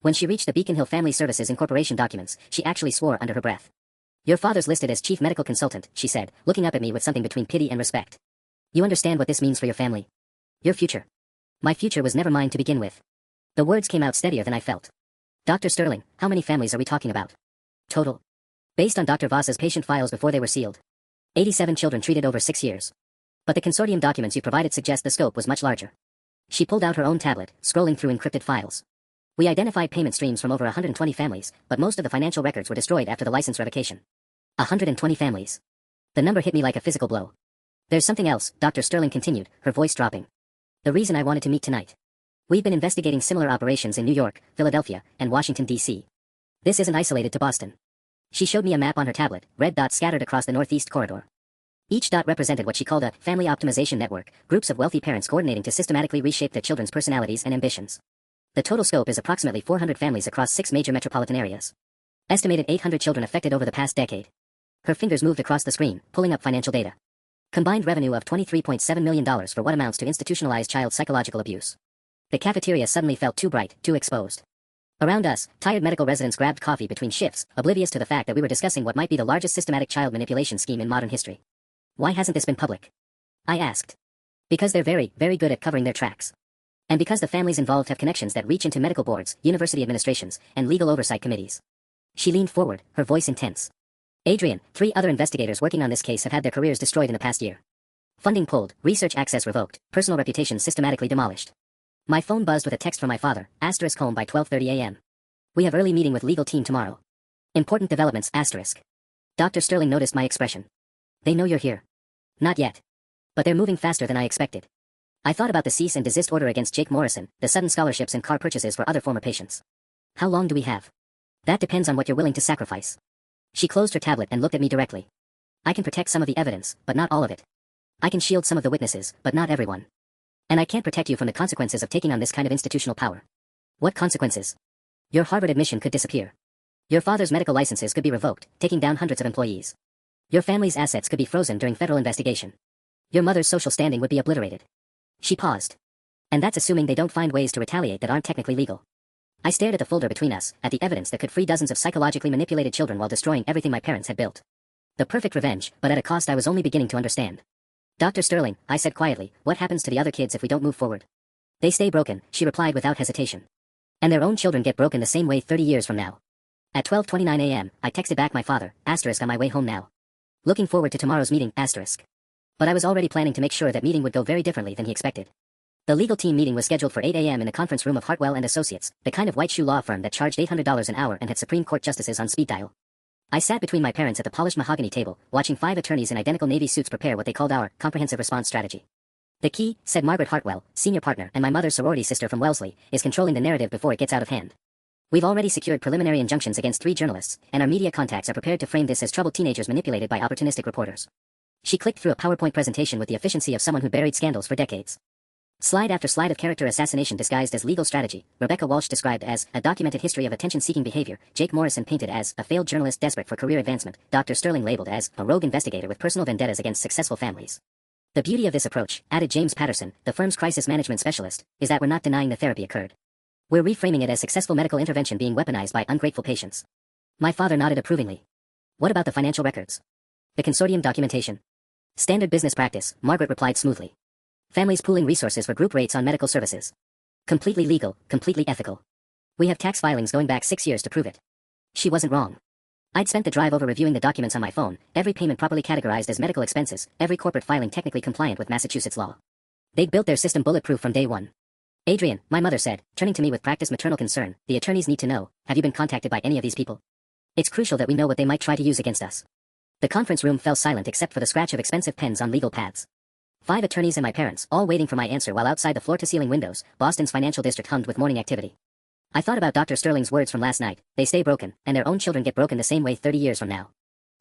When she reached the Beacon Hill Family Services Incorporation documents, she actually swore under her breath. Your father's listed as chief medical consultant, she said, looking up at me with something between pity and respect. You understand what this means for your family? Your future. My future was never mine to begin with. The words came out steadier than I felt. Dr. Sterling, how many families are we talking about? Total. Based on Dr. Voss's patient files before they were sealed. 87 children treated over 6 years. But the consortium documents you provided suggest the scope was much larger. She pulled out her own tablet, scrolling through encrypted files. We identified payment streams from over 120 families, but most of the financial records were destroyed after the license revocation. 120 families. The number hit me like a physical blow. There's something else, Dr. Sterling continued, her voice dropping. The reason I wanted to meet tonight. We've been investigating similar operations in New York, Philadelphia, and Washington, D.C. This isn't isolated to Boston. She showed me a map on her tablet, red dots scattered across the northeast corridor. Each dot represented what she called a family optimization network, groups of wealthy parents coordinating to systematically reshape their children's personalities and ambitions. The total scope is approximately 400 families across 6 major metropolitan areas. Estimated 800 children affected over the past decade. Her fingers moved across the screen, pulling up financial data. Combined revenue of $23.7 million for what amounts to institutionalized child psychological abuse. The cafeteria suddenly felt too bright, too exposed. Around us, tired medical residents grabbed coffee between shifts, oblivious to the fact that we were discussing what might be the largest systematic child manipulation scheme in modern history. Why hasn't this been public? I asked. Because they're very, very good at covering their tracks. And because the families involved have connections that reach into medical boards, university administrations, and legal oversight committees. She leaned forward, her voice intense. Adrian, 3 other investigators working on this case have had their careers destroyed in the past year. Funding pulled, research access revoked, personal reputations systematically demolished. My phone buzzed with a text from my father, * home by 12:30 a.m. We have early meeting with legal team tomorrow. Important developments, *. Dr. Sterling noticed my expression. They know you're here. Not yet. But they're moving faster than I expected. I thought about the cease and desist order against Jake Morrison, the sudden scholarships and car purchases for other former patients. How long do we have? That depends on what you're willing to sacrifice. She closed her tablet and looked at me directly. I can protect some of the evidence, but not all of it. I can shield some of the witnesses, but not everyone. And I can't protect you from the consequences of taking on this kind of institutional power. What consequences? Your Harvard admission could disappear. Your father's medical licenses could be revoked, taking down hundreds of employees. Your family's assets could be frozen during federal investigation. Your mother's social standing would be obliterated. She paused. And that's assuming they don't find ways to retaliate that aren't technically legal. I stared at the folder between us, at the evidence that could free dozens of psychologically manipulated children while destroying everything my parents had built. The perfect revenge, but at a cost I was only beginning to understand. Dr. Sterling, I said quietly, what happens to the other kids if we don't move forward? They stay broken, she replied without hesitation. And their own children get broken the same way 30 years from now. At 12:29 a.m., I texted back my father, * on my way home now. Looking forward to tomorrow's meeting, *. But I was already planning to make sure that meeting would go very differently than he expected. The legal team meeting was scheduled for 8 a.m. in the conference room of Hartwell and Associates, the kind of white shoe law firm that charged $800 an hour and had Supreme Court justices on speed dial. I sat between my parents at the polished mahogany table, watching 5 attorneys in identical Navy suits prepare what they called our comprehensive response strategy. The key, said Margaret Hartwell, senior partner and my mother's sorority sister from Wellesley, is controlling the narrative before it gets out of hand. We've already secured preliminary injunctions against 3 journalists, and our media contacts are prepared to frame this as troubled teenagers manipulated by opportunistic reporters. She clicked through a PowerPoint presentation with the efficiency of someone who buried scandals for decades. Slide after slide of character assassination disguised as legal strategy, Rebecca Walsh described as a documented history of attention-seeking behavior, Jake Morrison painted as a failed journalist desperate for career advancement, Dr. Sterling labeled as a rogue investigator with personal vendettas against successful families. The beauty of this approach, added James Patterson, the firm's crisis management specialist, is that we're not denying the therapy occurred. We're reframing it as successful medical intervention being weaponized by ungrateful patients. My father nodded approvingly. What about the financial records? The consortium documentation? Standard business practice, Margaret replied smoothly. Families pooling resources for group rates on medical services. Completely legal, completely ethical. We have tax filings going back 6 years to prove it. She wasn't wrong. I'd spent the drive over reviewing the documents on my phone, every payment properly categorized as medical expenses, every corporate filing technically compliant with Massachusetts law. They'd built their system bulletproof from day one. Adrian, my mother said, turning to me with practiced maternal concern, the attorneys need to know, have you been contacted by any of these people? It's crucial that we know what they might try to use against us. The conference room fell silent except for the scratch of expensive pens on legal pads. 5 attorneys and my parents, all waiting for my answer while outside the floor-to-ceiling windows, Boston's financial district hummed with morning activity. I thought about Dr. Sterling's words from last night, they stay broken, and their own children get broken the same way 30 years from now.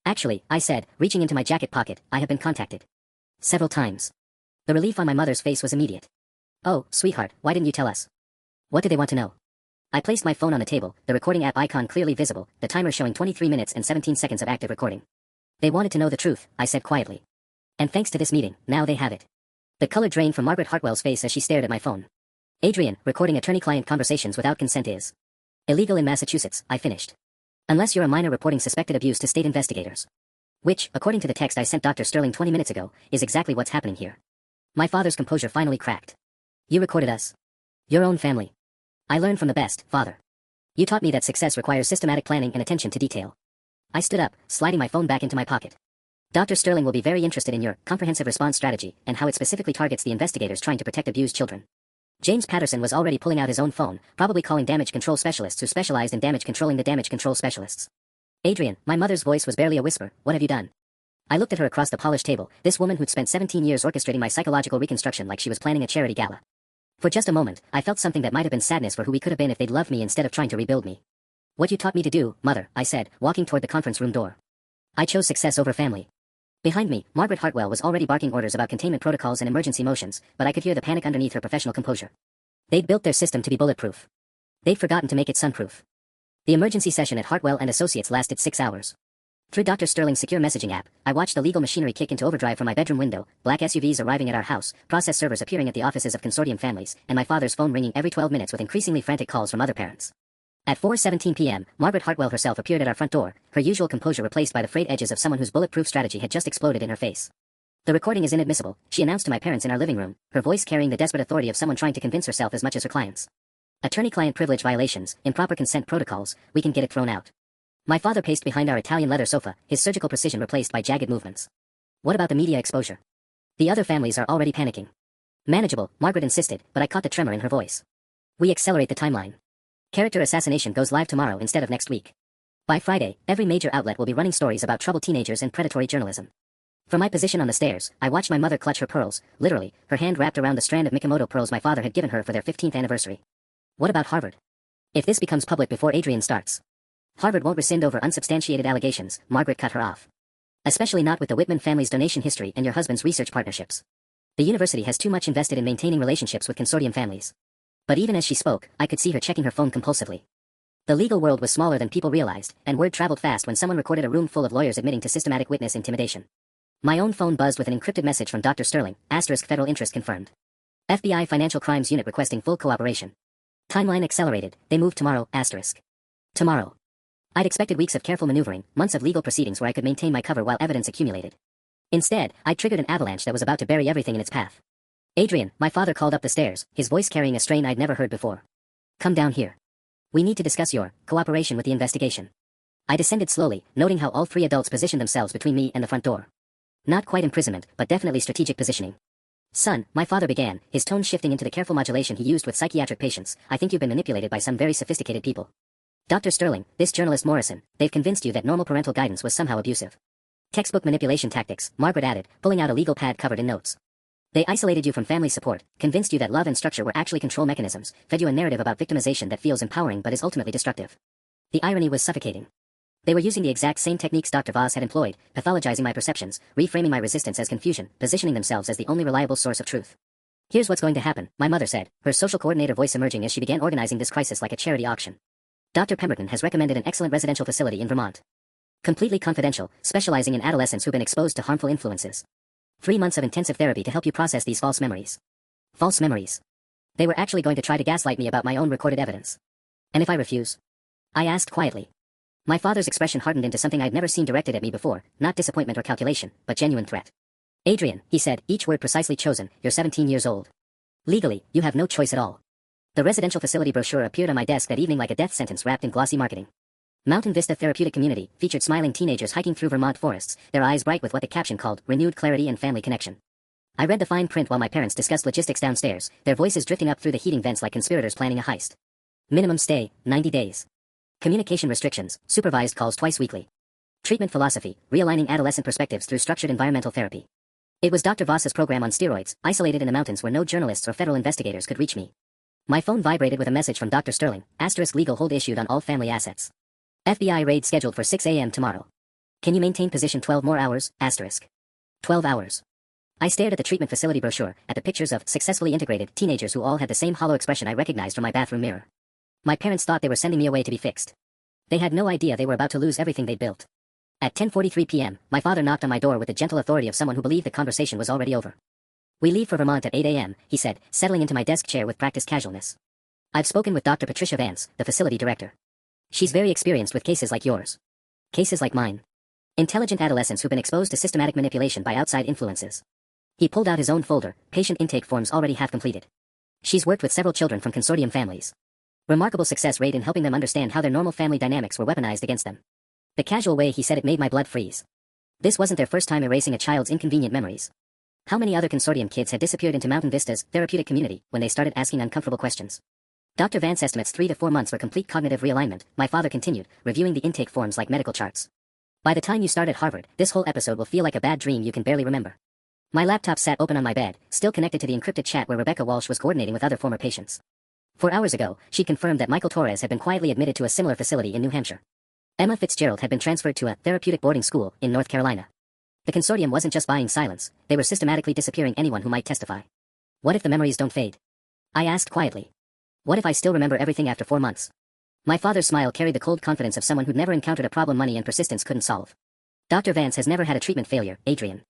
Actually, I said, reaching into my jacket pocket, I have been contacted. Several times. The relief on my mother's face was immediate. Oh, sweetheart, why didn't you tell us? What do they want to know? I placed my phone on the table, the recording app icon clearly visible, the timer showing 23 minutes and 17 seconds of active recording. They wanted to know the truth, I said quietly. And thanks to this meeting, now they have it. The color drained from Margaret Hartwell's face as she stared at my phone. Adrian, recording attorney-client conversations without consent is illegal in Massachusetts, I finished. Unless you're a minor reporting suspected abuse to state investigators. Which, according to the text I sent Dr. Sterling 20 minutes ago, is exactly what's happening here. My father's composure finally cracked. You recorded us. Your own family. I learned from the best, father. You taught me that success requires systematic planning and attention to detail. I stood up, sliding my phone back into my pocket. Dr. Sterling will be very interested in your comprehensive response strategy and how it specifically targets the investigators trying to protect abused children. James Patterson was already pulling out his own phone, probably calling damage control specialists who specialized in damage controlling the damage control specialists. Adrian, my mother's voice was barely a whisper, what have you done? I looked at her across the polished table, this woman who'd spent 17 years orchestrating my psychological reconstruction like she was planning a charity gala. For just a moment, I felt something that might have been sadness for who we could have been if they'd loved me instead of trying to rebuild me. What you taught me to do, mother, I said, walking toward the conference room door. I chose success over family. Behind me, Margaret Hartwell was already barking orders about containment protocols and emergency motions, but I could hear the panic underneath her professional composure. They'd built their system to be bulletproof. They'd forgotten to make it sunproof. The emergency session at Hartwell and Associates lasted 6 hours. Through Dr. Sterling's secure messaging app, I watched the legal machinery kick into overdrive from my bedroom window, black SUVs arriving at our house, process servers appearing at the offices of consortium families, and my father's phone ringing every 12 minutes with increasingly frantic calls from other parents. At 4:17 p.m., Margaret Hartwell herself appeared at our front door, her usual composure replaced by the frayed edges of someone whose bulletproof strategy had just exploded in her face. The recording is inadmissible, she announced to my parents in our living room, her voice carrying the desperate authority of someone trying to convince herself as much as her clients. Attorney-client privilege violations, improper consent protocols, we can get it thrown out. My father paced behind our Italian leather sofa, his surgical precision replaced by jagged movements. What about the media exposure? The other families are already panicking. Manageable, Margaret insisted, but I caught the tremor in her voice. We accelerate the timeline. Character assassination goes live tomorrow instead of next week. By Friday, every major outlet will be running stories about troubled teenagers and predatory journalism. From my position on the stairs, I watched my mother clutch her pearls, literally, her hand wrapped around the strand of Mikimoto pearls my father had given her for their 15th anniversary. What about Harvard? If this becomes public before Adrian starts, Harvard won't rescind over unsubstantiated allegations, Margaret cut her off. Especially not with the Whitman family's donation history and your husband's research partnerships. The university has too much invested in maintaining relationships with consortium families. But even as she spoke, I could see her checking her phone compulsively. The legal world was smaller than people realized, and word traveled fast when someone recorded a room full of lawyers admitting to systematic witness intimidation. My own phone buzzed with an encrypted message from Dr. Sterling, asterisk federal interest confirmed. FBI Financial Crimes Unit requesting full cooperation. Timeline accelerated, they move tomorrow, asterisk. Tomorrow. I'd expected weeks of careful maneuvering, months of legal proceedings where I could maintain my cover while evidence accumulated. Instead, I triggered an avalanche that was about to bury everything in its path. Adrian, my father called up the stairs, his voice carrying a strain I'd never heard before. Come down here. We need to discuss your cooperation with the investigation. I descended slowly, noting how all 3 adults positioned themselves between me and the front door. Not quite imprisonment, but definitely strategic positioning. Son, my father began, his tone shifting into the careful modulation he used with psychiatric patients. I think you've been manipulated by some very sophisticated people. Dr. Sterling, this journalist Morrison, they've convinced you that normal parental guidance was somehow abusive. Textbook manipulation tactics, Margaret added, pulling out a legal pad covered in notes. They isolated you from family support, convinced you that love and structure were actually control mechanisms, fed you a narrative about victimization that feels empowering but is ultimately destructive. The irony was suffocating. They were using the exact same techniques Dr. Voss had employed, pathologizing my perceptions, reframing my resistance as confusion, positioning themselves as the only reliable source of truth. Here's what's going to happen, my mother said, her social coordinator voice emerging as she began organizing this crisis like a charity auction. Dr. Pemberton has recommended an excellent residential facility in Vermont. Completely confidential, specializing in adolescents who've been exposed to harmful influences. 3 months of intensive therapy to help you process these false memories. False memories. They were actually going to try to gaslight me about my own recorded evidence. And if I refuse? I asked quietly. My father's expression hardened into something I'd never seen directed at me before, not disappointment or calculation, but genuine threat. Adrian, he said, each word precisely chosen, you're 17 years old. Legally, you have no choice at all. The residential facility brochure appeared on my desk that evening like a death sentence wrapped in glossy marketing. Mountain Vista Therapeutic Community featured smiling teenagers hiking through Vermont forests, their eyes bright with what the caption called, renewed clarity and family connection. I read the fine print while my parents discussed logistics downstairs, their voices drifting up through the heating vents like conspirators planning a heist. Minimum stay, 90 days. Communication restrictions, supervised calls twice weekly. Treatment philosophy, realigning adolescent perspectives through structured environmental therapy. It was Dr. Voss's program on steroids, isolated in the mountains where no journalists or federal investigators could reach me. My phone vibrated with a message from Dr. Sterling, * legal hold issued on all family assets. FBI raid scheduled for 6 a.m. tomorrow. Can you maintain position 12 more hours, * 12 hours. I stared at the treatment facility brochure, at the pictures of successfully integrated teenagers who all had the same hollow expression I recognized from my bathroom mirror. My parents thought they were sending me away to be fixed. They had no idea they were about to lose everything they'd built. At 10:43 p.m., my father knocked on my door with the gentle authority of someone who believed the conversation was already over. We leave for Vermont at 8 a.m., he said, settling into my desk chair with practiced casualness. I've spoken with Dr. Patricia Vance, the facility director. She's very experienced with cases like yours. Cases like mine. Intelligent adolescents who've been exposed to systematic manipulation by outside influences. He pulled out his own folder, patient intake forms already half completed. She's worked with several children from consortium families. Remarkable success rate in helping them understand how their normal family dynamics were weaponized against them. The casual way he said it made my blood freeze. This wasn't their first time erasing a child's inconvenient memories. How many other consortium kids had disappeared into Mountain Vista's therapeutic community when they started asking uncomfortable questions? Dr. Vance estimates 3 to 4 months for complete cognitive realignment, my father continued, reviewing the intake forms like medical charts. By the time you start at Harvard, this whole episode will feel like a bad dream you can barely remember. My laptop sat open on my bed, still connected to the encrypted chat where Rebecca Walsh was coordinating with other former patients. 4 hours ago, she confirmed that Michael Torres had been quietly admitted to a similar facility in New Hampshire. Emma Fitzgerald had been transferred to a therapeutic boarding school in North Carolina. The consortium wasn't just buying silence, they were systematically disappearing anyone who might testify. What if the memories don't fade? I asked quietly. What if I still remember everything after 4 months? My father's smile carried the cold confidence of someone who'd never encountered a problem money and persistence couldn't solve. Dr. Vance has never had a treatment failure, Adrian.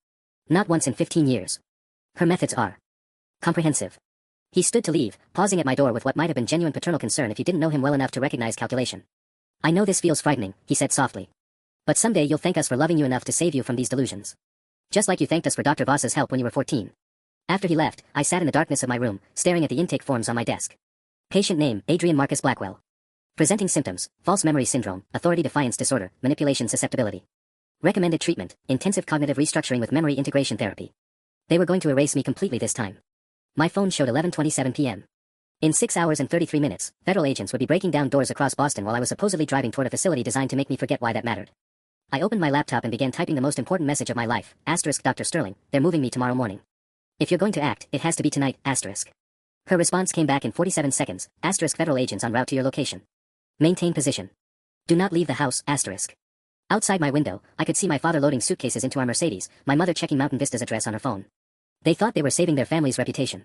Not once in 15 years. Her methods are comprehensive. He stood to leave, pausing at my door with what might have been genuine paternal concern if you didn't know him well enough to recognize calculation. I know this feels frightening, he said softly. But someday you'll thank us for loving you enough to save you from these delusions. Just like you thanked us for Dr. Voss's help when you were 14. After he left, I sat in the darkness of my room, staring at the intake forms on my desk. Patient name, Adrian Marcus Blackwell. Presenting symptoms, false memory syndrome, authority defiance disorder, manipulation susceptibility. Recommended treatment, intensive cognitive restructuring with memory integration therapy. They were going to erase me completely this time. My phone showed 11:27 p.m. In 6 hours and 33 minutes, federal agents would be breaking down doors across Boston while I was supposedly driving toward a facility designed to make me forget why that mattered. I opened my laptop and began typing the most important message of my life, * Dr. Sterling, they're moving me tomorrow morning. If you're going to act, it has to be tonight, *. Her response came back in 47 seconds, * federal agents en route to your location. Maintain position. Do not leave the house, *. Outside my window, I could see my father loading suitcases into our Mercedes, my mother checking Mountain Vista's address on her phone. They thought they were saving their family's reputation.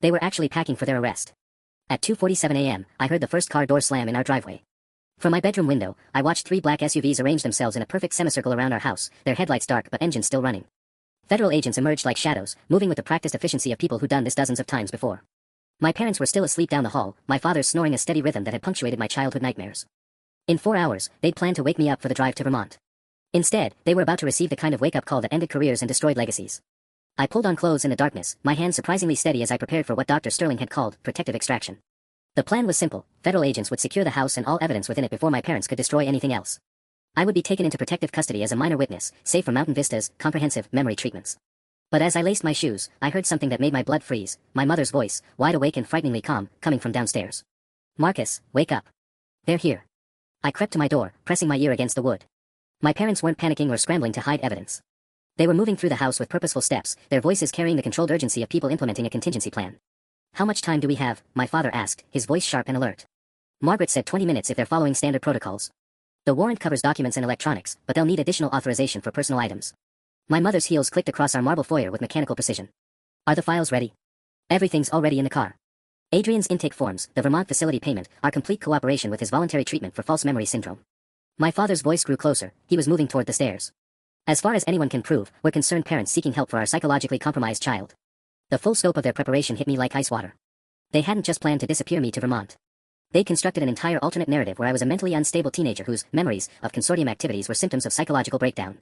They were actually packing for their arrest. At 2:47 a.m., I heard the first car door slam in our driveway. From my bedroom window, I watched 3 black SUVs arrange themselves in a perfect semicircle around our house, their headlights dark but engines still running. Federal agents emerged like shadows, moving with the practiced efficiency of people who'd done this dozens of times before. My parents were still asleep down the hall, my father snoring a steady rhythm that had punctuated my childhood nightmares. In 4 hours, they'd planned to wake me up for the drive to Vermont. Instead, they were about to receive the kind of wake-up call that ended careers and destroyed legacies. I pulled on clothes in the darkness, my hands surprisingly steady as I prepared for what Dr. Sterling had called protective extraction. The plan was simple. Federal agents would secure the house and all evidence within it before my parents could destroy anything else. I would be taken into protective custody as a minor witness, safe from Mountain Vista's comprehensive memory treatments. But as I laced my shoes, I heard something that made my blood freeze, my mother's voice, wide awake and frighteningly calm, coming from downstairs. "Marcus, wake up. They're here." I crept to my door, pressing my ear against the wood. My parents weren't panicking or scrambling to hide evidence. They were moving through the house with purposeful steps, their voices carrying the controlled urgency of people implementing a contingency plan. "How much time do we have?" my father asked, his voice sharp and alert. Margaret said 20 minutes if they're following standard protocols. "The warrant covers documents and electronics, but they'll need additional authorization for personal items." My mother's heels clicked across our marble foyer with mechanical precision. "Are the files ready?" "Everything's already in the car. Adrian's intake forms, the Vermont facility payment, our complete cooperation with his voluntary treatment for false memory syndrome." My father's voice grew closer, he was moving toward the stairs. "As far as anyone can prove, we're concerned parents seeking help for our psychologically compromised child." The full scope of their preparation hit me like ice water. They hadn't just planned to disappear me to Vermont. They'd constructed an entire alternate narrative where I was a mentally unstable teenager whose memories of consortium activities were symptoms of psychological breakdown.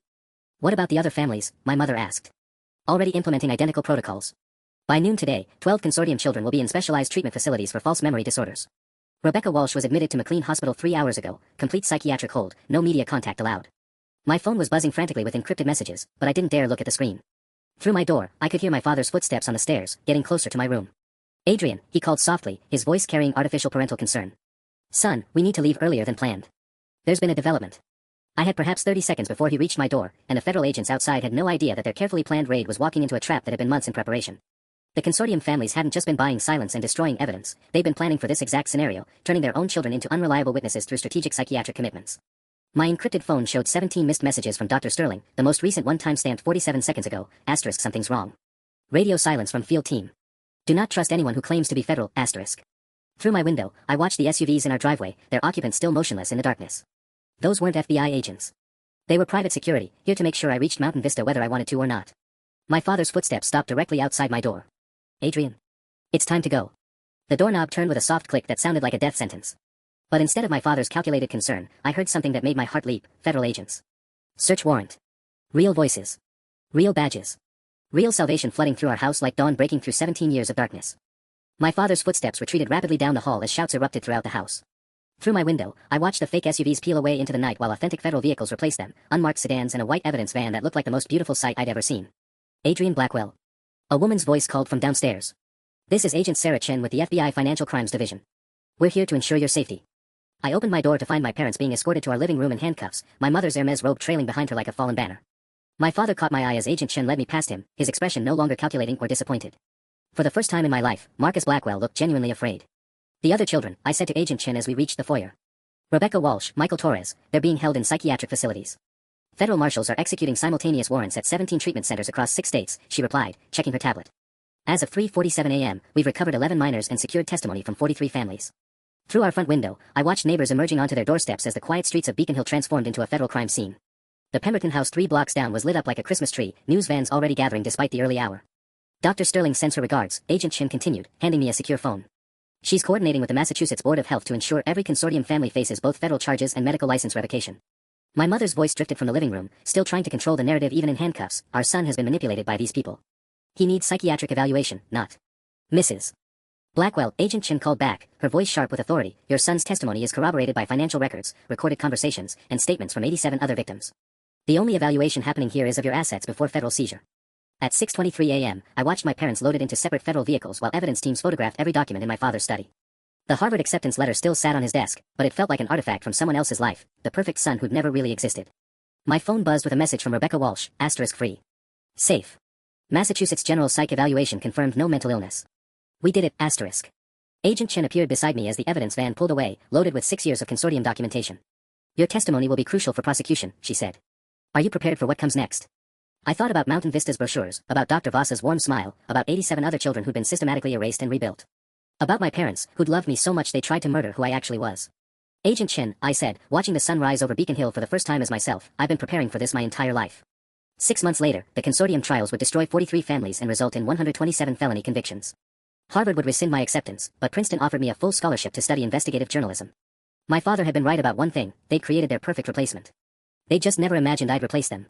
"What about the other families?" my mother asked. "Already implementing identical protocols. By noon today, 12 consortium children will be in specialized treatment facilities for false memory disorders. Rebecca Walsh was admitted to McLean Hospital 3 hours ago, complete psychiatric hold, no media contact allowed." My phone was buzzing frantically with encrypted messages, but I didn't dare look at the screen. Through my door, I could hear my father's footsteps on the stairs, getting closer to my room. "Adrian," he called softly, his voice carrying artificial parental concern. "Son, we need to leave earlier than planned. There's been a development." I had perhaps 30 seconds before he reached my door, and the federal agents outside had no idea that their carefully planned raid was walking into a trap that had been months in preparation. The consortium families hadn't just been buying silence and destroying evidence, they'd been planning for this exact scenario, turning their own children into unreliable witnesses through strategic psychiatric commitments. My encrypted phone showed 17 missed messages from Dr. Sterling, the most recent one time-stamped 47 seconds ago, asterisk something's wrong. Radio silence from field team. "Do not trust anyone who claims to be federal, asterisk." Through my window, I watched the SUVs in our driveway, their occupants still motionless in the darkness. Those weren't FBI agents. They were private security, here to make sure I reached Mountain Vista whether I wanted to or not. My father's footsteps stopped directly outside my door. "Adrian. It's time to go." The doorknob turned with a soft click that sounded like a death sentence. But instead of my father's calculated concern, I heard something that made my heart leap: federal agents. Search warrant. Real voices. Real badges. Real salvation flooding through our house like dawn breaking through 17 years of darkness. My father's footsteps retreated rapidly down the hall as shouts erupted throughout the house. Through my window, I watched the fake SUVs peel away into the night while authentic federal vehicles replaced them, unmarked sedans and a white evidence van that looked like the most beautiful sight I'd ever seen. "Adrian Blackwell." A woman's voice called from downstairs. "This is Agent Sarah Chen with the FBI Financial Crimes Division. We're here to ensure your safety." I opened my door to find my parents being escorted to our living room in handcuffs, my mother's Hermes robe trailing behind her like a fallen banner. My father caught my eye as Agent Chen led me past him, his expression no longer calculating or disappointed. For the first time in my life, Marcus Blackwell looked genuinely afraid. "The other children," I said to Agent Chen as we reached the foyer. "Rebecca Walsh, Michael Torres, they're being held in psychiatric facilities. Federal marshals are executing simultaneous warrants at 17 treatment centers across 6 states," she replied, checking her tablet. "As of 3:47 a.m., we've recovered 11 minors and secured testimony from 43 families." Through our front window, I watched neighbors emerging onto their doorsteps as the quiet streets of Beacon Hill transformed into a federal crime scene. The Pemberton house 3 blocks down was lit up like a Christmas tree, news vans already gathering despite the early hour. "Dr. Sterling sends her regards," Agent Chen continued, handing me a secure phone. "She's coordinating with the Massachusetts Board of Health to ensure every consortium family faces both federal charges and medical license revocation." My mother's voice drifted from the living room, still trying to control the narrative even in handcuffs. "Our son has been manipulated by these people. He needs psychiatric evaluation, not Mrs. Blackwell." Agent Chen called back, her voice sharp with authority. "Your son's testimony is corroborated by financial records, recorded conversations, and statements from 87 other victims. The only evaluation happening here is of your assets before federal seizure." At 6:23 a.m., I watched my parents loaded into separate federal vehicles while evidence teams photographed every document in my father's study. The Harvard acceptance letter still sat on his desk, but it felt like an artifact from someone else's life, the perfect son who'd never really existed. My phone buzzed with a message from Rebecca Walsh, *free. Safe. Massachusetts General Psych evaluation confirmed no mental illness. We did it, *. Agent Chen appeared beside me as the evidence van pulled away, loaded with 6 years of consortium documentation. "Your testimony will be crucial for prosecution," she said. "Are you prepared for what comes next?" I thought about Mountain Vista's brochures, about Dr. Voss's warm smile, about 87 other children who'd been systematically erased and rebuilt. About my parents, who'd loved me so much they tried to murder who I actually was. "Agent Chen," I said, watching the sun rise over Beacon Hill for the first time as myself, "I've been preparing for this my entire life." 6 months later, the consortium trials would destroy 43 families and result in 127 felony convictions. Harvard would rescind my acceptance, but Princeton offered me a full scholarship to study investigative journalism. My father had been right about one thing: they'd created their perfect replacement. They just never imagined I'd replace them.